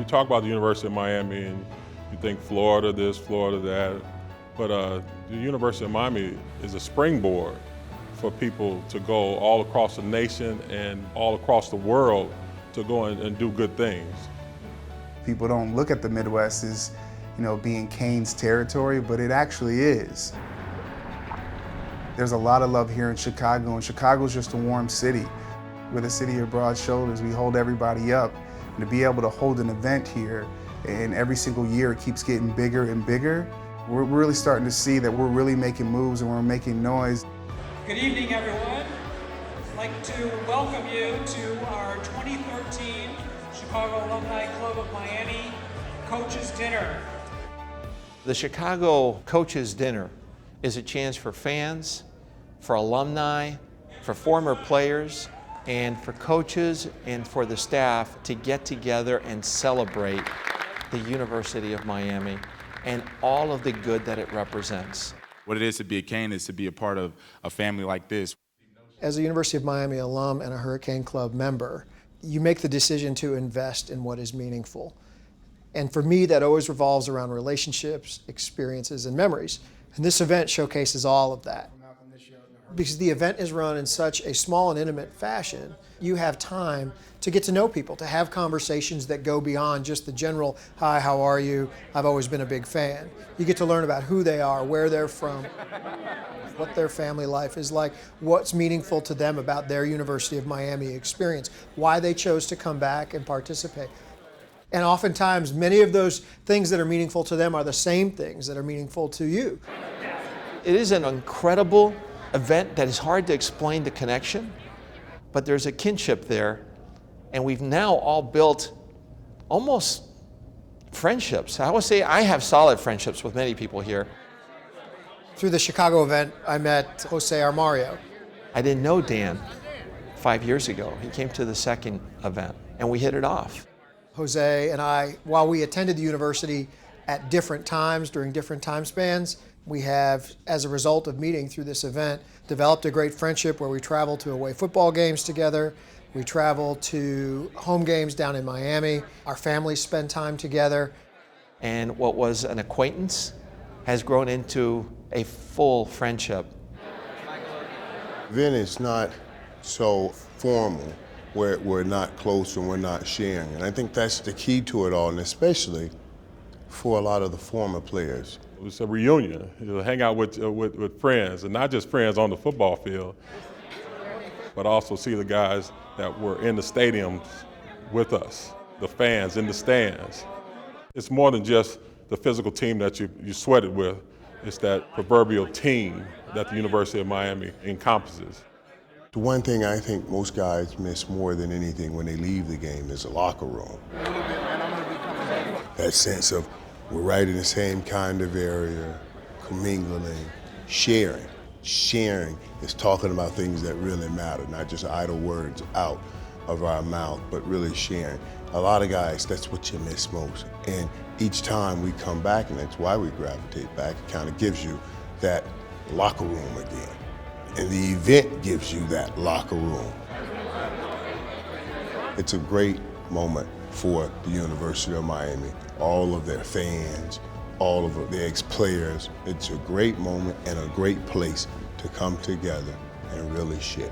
You talk about the University of Miami and you think Florida this, Florida that, but the University of Miami is a springboard for people to go all across the nation and all across the world to go and do good things. People don't look at the Midwest as, being Kane's territory, but it actually is. There's a lot of love here in Chicago, and Chicago's just a warm city. We're the city of broad shoulders. We hold everybody up. And to be able to hold an event here, and every single year it keeps getting bigger and bigger, we're really starting to see that we're really making moves and we're making noise. Good evening, everyone. I'd like to welcome you to our 2013 Chicago Alumni Club of Miami Coaches Dinner. The Chicago Coaches Dinner is a chance for fans, for alumni, for former players, and for coaches and for the staff to get together and celebrate the University of Miami and all of the good that it represents. What it is to be a Cane is to be a part of a family like this. As a University of Miami alum and a Hurricane Club member, you make the decision to invest in what is meaningful. And for me, that always revolves around relationships, experiences, and memories. And this event showcases all of that. Because the event is run in such a small and intimate fashion, you have time to get to know people, to have conversations that go beyond just the general, hi, how are you? I've always been a big fan. You get to learn about who they are, where they're from, what their family life is like, what's meaningful to them about their University of Miami experience, why they chose to come back and participate. And oftentimes, many of those things that are meaningful to them are the same things that are meaningful to you. It is an incredible event that is hard to explain the connection, but there's a kinship there, and we've now all built almost friendships. I would say I have solid friendships with many people here. Through the Chicago event, I met Jose Armario. I didn't know Dan 5 years ago. He came to the second event, and we hit it off. Jose and I, while we attended the university at different times during different time spans, we have, as a result of meeting through this event, developed a great friendship where we travel to away football games together. We travel to home games down in Miami. Our families spend time together. And what was an acquaintance has grown into a full friendship. Then it's not so formal where we're not close and we're not sharing. And I think that's the key to it all, and especially for a lot of the former players. It's a reunion. Hang out with friends, and not just friends on the football field, but also see the guys that were in the stadiums with us, the fans in the stands. It's more than just the physical team that you sweated with. It's that proverbial team that the University of Miami encompasses. The one thing I think most guys miss more than anything when they leave the game is the locker room. That sense of we're right in the same kind of area, commingling, sharing. Sharing is talking about things that really matter, not just idle words out of our mouth, but really sharing. A lot of guys, that's what you miss most. And each time we come back, and that's why we gravitate back, it kind of gives you that locker room again. And the event gives you that locker room. It's a great moment for the University of Miami, all of their fans, all of their ex-players. It's a great moment and a great place to come together and really share.